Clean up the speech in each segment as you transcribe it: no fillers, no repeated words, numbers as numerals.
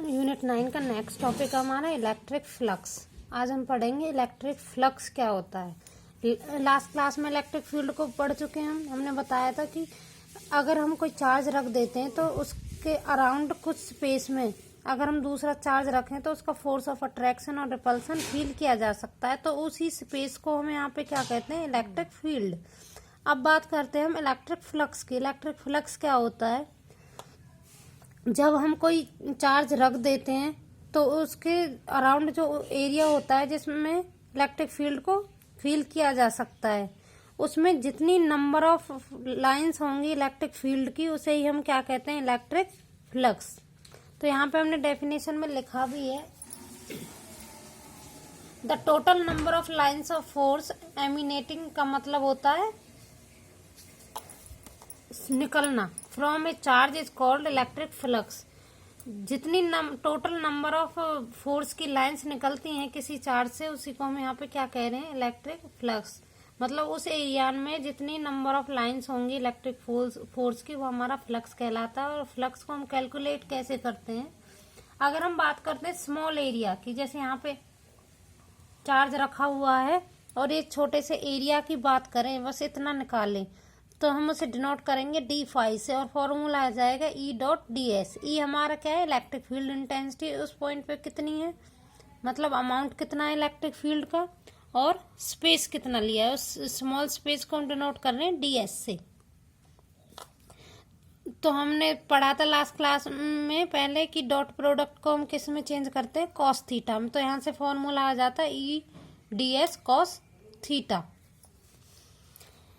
Unit 9 का next topic हमारा electric flux. आज हम पढ़ेंगे इलेक्ट्रिक फ्लक्स क्या होता है। लास्ट क्लास में इलेक्ट्रिक फील्ड को पढ़ चुके हैं। हमने बताया था कि अगर हम कोई चार्ज रख देते हैं तो उसके अराउंड कुछ स्पेस में अगर हम दूसरा चार्ज रखें तो उसका फोर्स ऑफ अट्रैक्शन और रिपल्सन फील किया जा सकता है। तो उसी स्पेस को हम यहाँ पे क्या कहते हैं, इलेक्ट्रिक फील्ड। अब बात करते हैं हम इलेक्ट्रिक फ्लक्स की। इलेक्ट्रिक फ्लक्स क्या होता है, जब हम कोई चार्ज रख देते हैं तो उसके अराउंड जो एरिया होता है जिसमें इलेक्ट्रिक फील्ड को फील किया जा सकता है, उसमें जितनी नंबर ऑफ लाइंस होंगी इलेक्ट्रिक फील्ड की, उसे ही हम क्या कहते हैं, इलेक्ट्रिक फ्लक्स। तो यहाँ पे हमने डेफिनेशन में लिखा भी है, the total number of lines of force emanating का मतलब होता है निकलना from A charge is called electric flux. जितनी टोटल नंबर ऑफ फोर्स की लाइंस निकलती हैं किसी चार्ज से, उसी को हम यहाँ पे क्या कह रहे हैं, इलेक्ट्रिक फ्लक्स। मतलब उस एरिया में जितनी नंबर ऑफ लाइंस होंगी इलेक्ट्रिक फोर्स की, वो हमारा फ्लक्स कहलाता है। और फ्लक्स को हम कैलकुलेट कैसे करते हैं, अगर हम बात करते हैं स्मॉल एरिया की, जैसे यहाँ पे चार्ज रखा हुआ है और एक छोटे से एरिया की बात करें, बस इतना निकालें, तो हम उसे डिनोट करेंगे d5 से और फॉर्मूला आ जाएगा E.ds। ई हमारा क्या है, इलेक्ट्रिक फील्ड इंटेंसिटी उस पॉइंट पे कितनी है, मतलब अमाउंट कितना है इलेक्ट्रिक फील्ड का, और स्पेस कितना लिया है, उस स्मॉल स्पेस को हम डिनोट कर रहे हैं ds से। तो हमने पढ़ा था लास्ट क्लास में पहले कि डॉट प्रोडक्ट को हम किस में चेंज करते हैं, कॉस थीटा में। तो यहाँ से फॉर्मूला आ जाता है E.ds कॉस थीटा।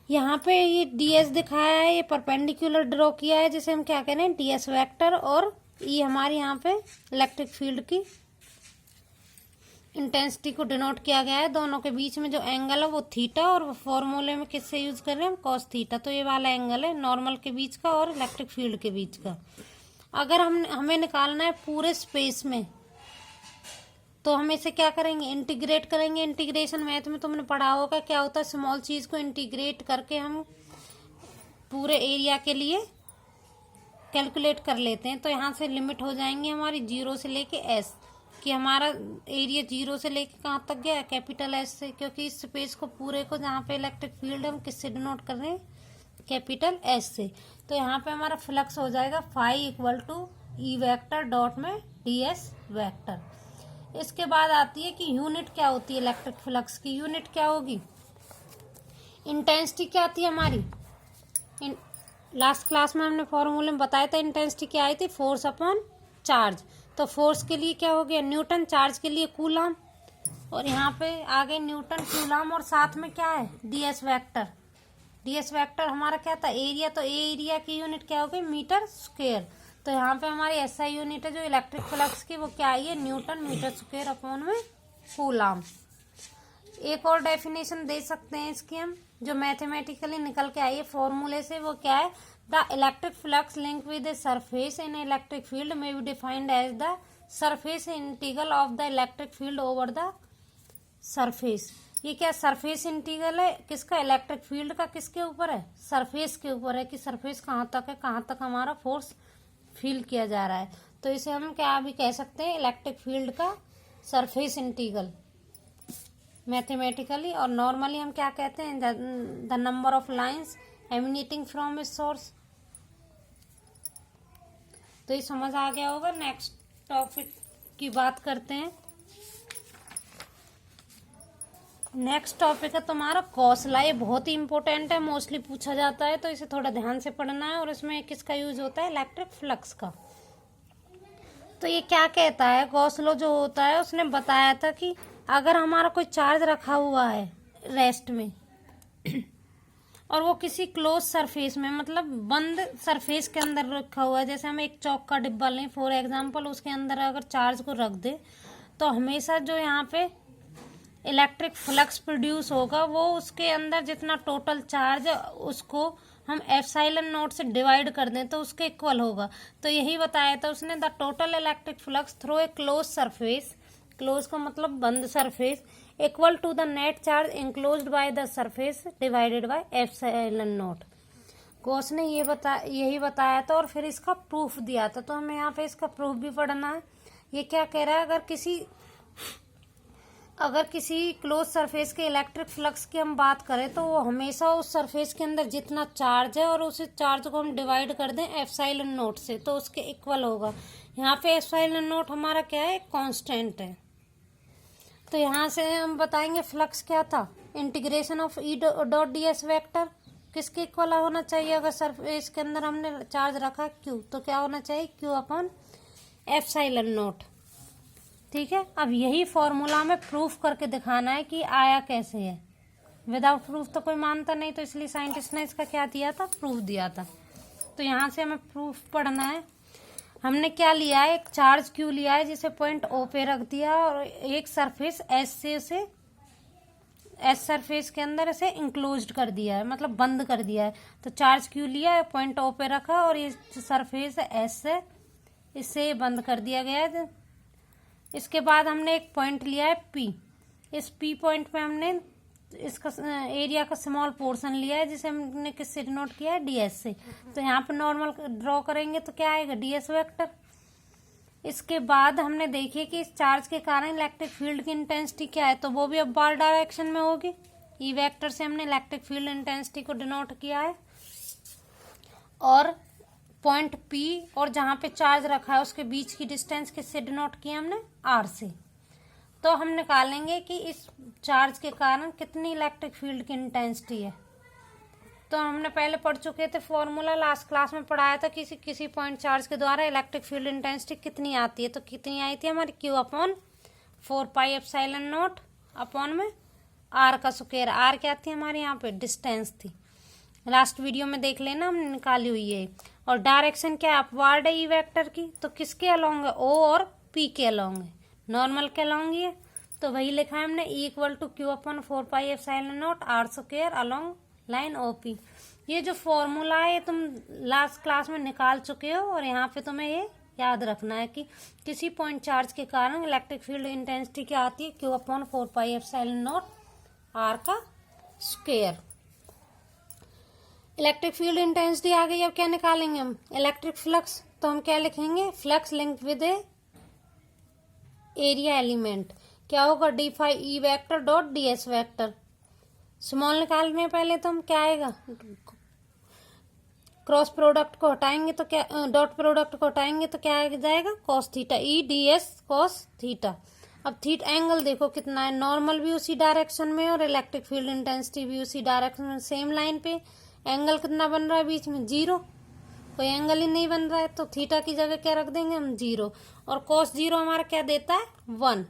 यहाँ पे ये ds दिखाया है, ये परपेंडिकुलर ड्रॉ किया है, जिसे हम क्या कह रहे हैं, ds वेक्टर। और ये हमारे यहाँ पे इलेक्ट्रिक फील्ड की इंटेंसिटी को डिनोट किया गया है। दोनों के बीच में जो एंगल है वो थीटा, और फॉर्मूले में किससे यूज कर रहे हैं हम, कॉस थीटा। तो ये वाला एंगल है नॉर्मल के बीच का और इलेक्ट्रिक फील्ड के बीच का। अगर हमें निकालना है पूरे स्पेस में, तो हम इसे क्या करेंगे, इंटीग्रेट करेंगे। इंटीग्रेशन मैथ में तुमने पढ़ा होगा क्या होता है, स्मॉल चीज को इंटीग्रेट करके हम पूरे एरिया के लिए कैलकुलेट कर लेते हैं। तो यहाँ से लिमिट हो जाएंगी हमारी 0 से लेके s, कि हमारा एरिया 0 से लेके कहाँ तक गया, कैपिटल S से, क्योंकि इस स्पेस को पूरे को जहाँ पे इलेक्ट्रिक फील्ड हम किससे डिनोट कर रहे हैं, कैपिटल S से। तो यहाँ पे हमारा फ्लक्स हो जाएगा phi equal to E vector dot में ds वेक्टर। इसके बाद आती है कि यूनिट क्या होती है इलेक्ट्रिक फ्लक्स की। यूनिट क्या होगी, इंटेंसिटी क्या आती है हमारी। लास्ट क्लास में हमने फॉर्मूले में बताया था इंटेंसिटी क्या आई थी, फोर्स अपॉन चार्ज। तो फोर्स के लिए क्या हो गया, न्यूटन, चार्ज के लिए कूलम, और यहाँ पे आगे न्यूटन, कूलम, और साथ में क्या है, ds वेक्टर। ds वेक्टर हमारा क्या था, एरिया। तो एरिया की यूनिट क्या हो गई, मीटर स्क्वायर। तो यहाँ पे हमारी SI यूनिट है जो इलेक्ट्रिक फ्लक्स की, वो क्या आई है, न्यूटन मीटर स्क्वायर अपॉन में कूलम। एक और डेफिनेशन दे सकते हैं इसकी हम, जो मैथमेटिकली निकल के आई है फॉर्मूले से, वो क्या है, the electric flux link with a surface in electric field may be defined as the surface integral of the electric field over the surface. ये क्या सरफेस इंटीग्रल है किसका, इलेक्ट्रिक फील्ड का, किसके ऊपर है, सरफेस के ऊपर है, कि सरफेस कहाँ तक है, कहाँ तक हमारा फोर्स फील किया जा रहा है। तो इसे हम क्या भी कह सकते हैं, इलेक्ट्रिक फील्ड का सरफेस इंटीग्रल मैथमेटिकली। और नॉर्मली हम क्या कहते हैं, the number of lines emanating from a source. तो ये समझ आ गया होगा। नेक्स्ट टॉपिक की बात करते हैं। नेक्स्ट टॉपिक है तुम्हारा कॉसला। ये बहुत ही इंपॉर्टेंट है, मोस्टली पूछा जाता है, तो इसे थोड़ा ध्यान से पढ़ना है। और इसमें किसका यूज होता है, इलेक्ट्रिक फ्लक्स का। तो ये क्या कहता है, गॉस लॉ जो होता है उसने बताया था कि अगर हमारा कोई चार्ज रखा हुआ है रेस्ट में और वो किसी क्लोज सरफेस में, मतलब बंद सरफेस के अंदर रखा हुआ है, जैसे हम एक चौक का डिब्बा लें फॉर एग्जांपल, उसके अंदर अगर चार्ज को रख दे, तो हमेशा जो यहाँ पे इलेक्ट्रिक फ्लक्स प्रोड्यूस होगा वो उसके अंदर जितना टोटल चार्ज है उसको हम एप्सिलॉन नॉट से डिवाइड कर दें तो उसके इक्वल होगा। तो यही बताया था उसने, the total electric flux through a close surface, close का मतलब बंद surface, equal to the net charge enclosed by the surface divided by epsilon naught. Gauss ने यही बताया था और फिर इसका प्रूफ दिया था। तो हमें यहाँ पे इसका प्रूफ भी पढ़ना है। ये क्या कह रहा है, अगर किसी क्लोज सरफेस के इलेक्ट्रिक फ्लक्स की हम बात करें तो वो हमेशा उस सरफेस के अंदर जितना चार्ज है और उस चार्ज को हम डिवाइड कर दें एप्सिलॉन नोट से तो उसके इक्वल होगा। यहाँ पे एप्सिलॉन नोट हमारा क्या है, कांस्टेंट है। तो यहाँ से हम बताएंगे फ्लक्स क्या था, integration of E dot d s vector किसके इक्वल होना चाहिए। अगर सरफेस के अंदर हमने चार्ज रखा क्यू तो क्या होना चाहिए, क्यू अपॉन एप्सिलॉन नोट। ठीक है, अब यही फॉर्मूला में प्रूफ करके दिखाना है कि आया कैसे है। विदाउट प्रूफ तो कोई मानता नहीं, तो इसलिए साइंटिस्ट ने इसका क्या दिया था, प्रूफ दिया था। तो यहाँ से हमें प्रूफ पढ़ना है। हमने क्या लिया है, एक चार्ज क्यू लिया है जिसे पॉइंट ओ पे रख दिया और एक सरफेस एस सरफेस के अंदर इसे इंक्लोज्ड कर दिया है, मतलब बंद कर दिया है। तो चार्ज क्यू लिया है, पॉइंट ओ पे रखा और ये सरफेस एस है, इससे बंद कर दिया गया है। इसके बाद हमने एक पॉइंट लिया है पी। इस पी पॉइंट पे हमने इसका एरिया का स्मॉल पोर्शन लिया है जिसे हमने किससे डिनोट किया है, डीएस से। तो यहाँ पे नॉर्मल ड्रॉ करेंगे तो क्या आएगा, डीएस वेक्टर। इसके बाद हमने देखिए कि इस चार्ज के कारण इलेक्ट्रिक फील्ड की इंटेंसिटी क्या है, तो वो भी अब बार डायरेक्शन में होगी। ई वेक्टर से हमने इलेक्ट्रिक फील्ड इंटेंसिटी को डिनोट किया है और पॉइंट पी और जहाँ पे चार्ज रखा है उसके बीच की डिस्टेंस किससे डिनोट किया हमने, आर से। तो हम निकालेंगे कि इस चार्ज के कारण कितनी इलेक्ट्रिक फील्ड की इंटेंसिटी है। तो हमने पहले पढ़ चुके थे फॉर्मूला, लास्ट क्लास में पढ़ाया था कि किसी पॉइंट चार्ज के द्वारा इलेक्ट्रिक फील्ड इंटेंसिटी कितनी आती है। तो कितनी आई थी हमारी, Q upon 4 pi epsilon naught upon में आर का स्क्वायर। आर क्या थी हमारे यहाँ पे, डिस्टेंस थी। लास्ट वीडियो में देख लेना, हमने निकाली हुई है। और डायरेक्शन क्या है, अपवार्ड है ई वेक्टर की। तो किसके अलोंग है, ओ और पी के अलोंग है, नॉर्मल के अलोंग ही है। तो वही लिखा है हमने, E equal to q upon 4 pi epsilon naught r square along line O P. ये जो फॉर्मूला है तुम लास्ट क्लास में निकाल चुके हो और यहाँ पे तुम्हें ये याद रखना है कि किसी पॉइंट चार्ज के कारण इलेक्ट्रिक फील्ड इंटेंसिटी क्या आती है, q upon 4 pi epsilon naught r का स्क्वायर। इलेक्ट्रिक फील्ड इंटेंसिटी आ गई। अब क्या निकालेंगे हम, इलेक्ट्रिक फ्लक्स। तो हम क्या लिखेंगे, flux linked with area element. क्या होगा, d phi E vector dot d s vector. Small निकालने पहले तो हम क्या आएगा, क्रॉस प्रोडक्ट को हटाएंगे तो क्या, डॉट प्रोडक्ट को हटाएंगे तो क्या आ जाएगा, cos theta, E D S cos theta. अब थीटा एंगल देखो कितना है, नॉर्मल भी उसी डायरेक्शन में और इलेक्ट्रिक फील्ड इंटेंसिटी भी उसी डायरेक्शन में, सेम लाइन पे। एंगल कितना बन रहा है बीच में, 0। कोई एंगल ही नहीं बन रहा है तो थीटा की जगह क्या रख देंगे हम, 0। और कॉस 0 हमारा क्या देता है, 1।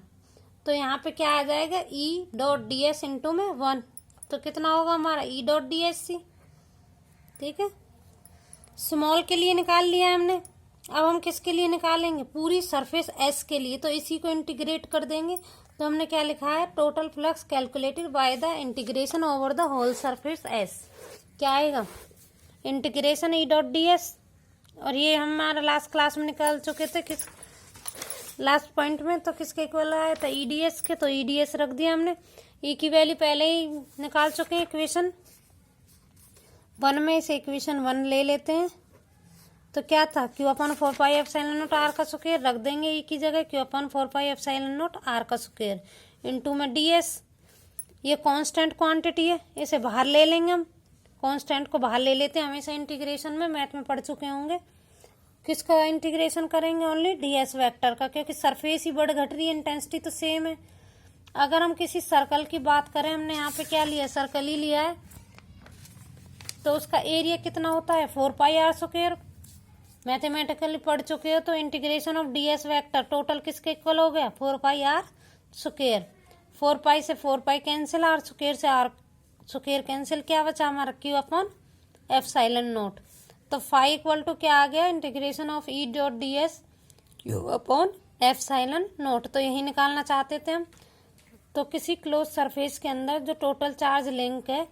तो यहाँ पे क्या आ जाएगा, E dot d s into में 1। तो कितना होगा हमारा, E dot d s C. ठीक है, स्मॉल के लिए निकाल लिया है हमने। अब हम किसके लिए निकालेंगे, पूरी सरफेस एस के लिए। तो इसी को इंटीग्रेट कर देंगे। तो हमने क्या लिखा है, total flux calculated by the integration over the whole surface S. क्या आएगा, integration E dot d S. और ये हमारा लास्ट क्लास में निकाल चुके थे किस लास्ट पॉइंट में, तो किसके इक्वल आया था, ई डी एस के। तो ई डी एस रख दिया हमने। ई की वैल्यू पहले ही निकाल चुके हैं इक्वेशन 1 में, इसे इक्वेशन 1 ले लेते हैं। तो क्या था, q upon 4 pi epsilon naught r का स्क्वायर रख देंगे ई की जगह, q upon 4 pi epsilon naught r का स्क्वायर इनटू में डी एस। ये कांस्टेंट क्वांटिटी है, इसे बाहर ले लेंगे हम, कांस्टेंट को बाहर ले लेते हैं। हमेशा इंटीग्रेशन में मैथ में पढ़ चुके होंगे। किसका इंटीग्रेशन करेंगे, ओनली डी एस वेक्टर का, क्योंकि सरफेस ही बढ़ घट रही है, इंटेंसिटी तो सेम है। अगर हम किसी सर्कल की बात करें, हमने यहाँ पे क्या लिया, सर्कल ही लिया है, तो उसका एरिया कितना होता है, 4 पाई आर स्क्वायर। मैथमेटिकली पढ़ चुके हो तो integration of D s vector total किसके इक्वल हो गया, 4 पाई आर स्क्वायर। 4 पाई से 4 पाई कैंसिल, आर स्क्वायर से आर स्क्वायर कैंसिल, क्या बचा हमारा, क्यू अपॉन एप्सिलॉन नोट। तो फाई इक्वल टू क्या आ गया, integration of E dot d S Q upon epsilon note. तो यही निकालना चाहते थे हम। तो किसी क्लोज सरफेस के अंदर जो टोटल चार्ज लिंक है,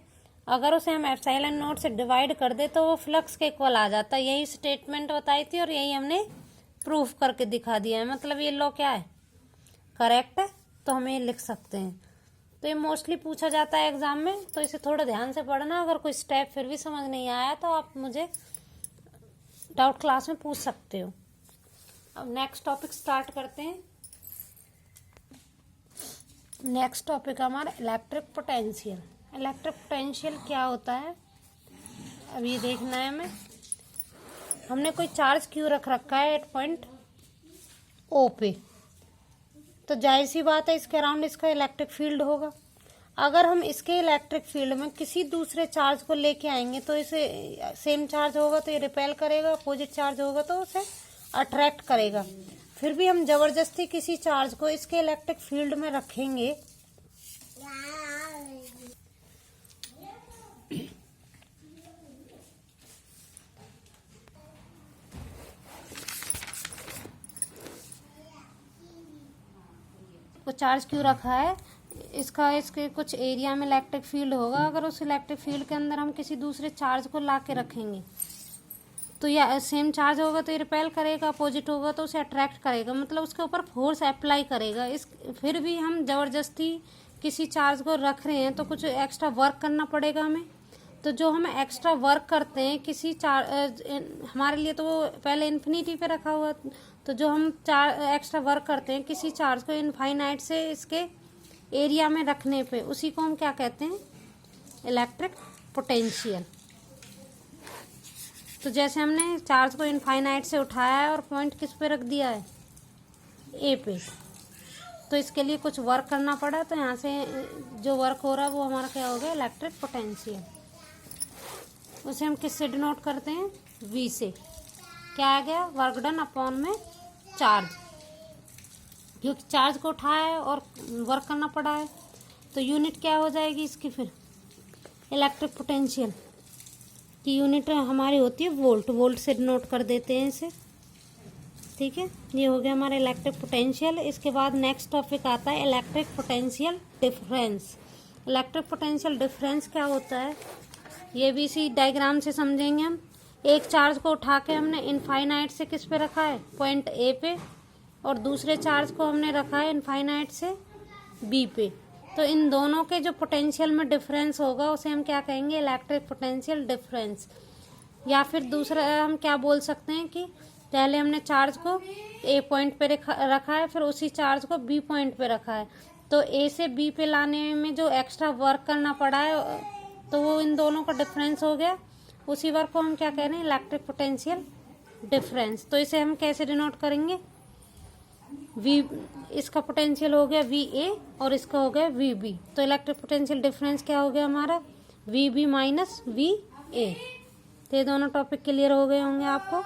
अगर उसे हम एप्सिलॉन नोट से डिवाइड कर दे तो वो फ्लक्स के इक्वल आ जाता है। यही स्टेटमेंट बताई थी और यही हमने प्रूफ करके दिखा दिया है। मतलब ये लॉ क्या है, करेक्ट है, तो हम ये लिख सकते हैं। तो ये मोस्टली पूछा जाता है एग्जाम में, तो इसे थोड़ा ध्यान से पढ़ना। अगर कोई स्टेप फिर भी समझ नहीं आया तो आप मुझे डाउट क्लास में पूछ सकते हो। अब नेक्स्ट टॉपिक स्टार्ट करते हैं। नेक्स्ट टॉपिक हमारा इलेक्ट्रिक पोटेंशियल। इलेक्ट्रिक पोटेंशियल क्या होता है अब ये देखना है हमें। हमने कोई चार्ज क्यू रख रखा है 8 पॉइंट ओ पे, तो जाहिर सी बात है इसके अराउंड इसका इलेक्ट्रिक फील्ड होगा। अगर हम इसके इलेक्ट्रिक फील्ड में किसी दूसरे चार्ज को लेके आएंगे तो इसे सेम चार्ज होगा तो ये रिपेल करेगा, अपोजिट चार्ज होगा तो उसे अट्रैक्ट करेगा। फिर भी हम जबरदस्ती किसी चार्ज को इसके इलेक्ट्रिक फील्ड में रखेंगे वो चार्ज क्यों रखा है, इसके कुछ एरिया में इलेक्ट्रिक फील्ड होगा। अगर उस इलेक्ट्रिक फील्ड के अंदर हम किसी दूसरे चार्ज को ला के रखेंगे तो या सेम चार्ज होगा तो ये रिपेल करेगा, अपोजिट होगा तो उसे अट्रैक्ट करेगा, मतलब उसके ऊपर फोर्स अप्लाई करेगा। फिर भी हम जबरदस्ती किसी चार्ज को रख रहे हैं तो कुछ एक्स्ट्रा वर्क करना पड़ेगा हमें। तो जो हम एक्स्ट्रा वर्क करते हैं किसी चार्ज, हमारे लिए तो वो पहले इन्फिनिटी पे रखा हुआ, तो जो हम एक्स्ट्रा वर्क करते हैं किसी चार्ज को इनफाइनाइट से इसके एरिया में रखने पे, उसी को हम क्या कहते हैं, इलेक्ट्रिक पोटेंशियल। तो जैसे हमने चार्ज को इनफाइनाइट से उठाया है और पॉइंट किस पे रख दिया है, ए पे, तो इसके लिए कुछ वर्क करना पड़ा, तो यहाँ से जो वर्क हो रहा है वो हमारा क्या हो गया, इलेक्ट्रिक पोटेंशियल। उसे हम किससे डिनोट करते हैं, वी से। क्या आ गया, वर्क डन अपॉन में चार्ज, क्योंकि चार्ज को उठाया है और वर्क करना पड़ा है, तो यूनिट क्या हो जाएगी इसकी, फिर इलेक्ट्रिक पोटेंशियल की यूनिट हमारी होती है वोल्ट। वोल्ट से डिनोट कर देते हैं इसे, ठीक है। ये हो गया हमारा इलेक्ट्रिक पोटेंशियल। इसके बाद नेक्स्ट टॉपिक आता है electric potential difference. Electric potential difference क्या होता है, ये भी इसी डायग्राम से समझेंगे हम। एक चार्ज को उठा के हमने इनफाइनाइट से किस पे रखा है, पॉइंट ए पे, और दूसरे चार्ज को हमने रखा है इनफाइनाइट से बी पे। तो इन दोनों के जो पोटेंशियल में डिफरेंस होगा उसे हम क्या कहेंगे, इलेक्ट्रिक पोटेंशियल डिफरेंस। या फिर दूसरा हम क्या बोल सकते हैं कि पहले हमने चार्ज को ए पॉइंट पे रखा है, फिर उसी चार्ज को बी पॉइंट पे रखा है, तो ए से बी पे लाने में जो एक्स्ट्रा वर्क करना पड़ा है तो वो इन दोनों का डिफरेंस हो गया। उसी वर्क को हम क्या कह रहे हैं, इलेक्ट्रिक पोटेंशियल डिफरेंस। तो इसे हम कैसे डिनोट करेंगे, वी, इसका पोटेंशियल हो गया वी ए और इसका हो गया वी बी। तो इलेक्ट्रिक पोटेंशियल डिफरेंस क्या हो गया हमारा, V B minus V A. तो ये दोनों टॉपिक क्लियर हो गए होंगे आपको।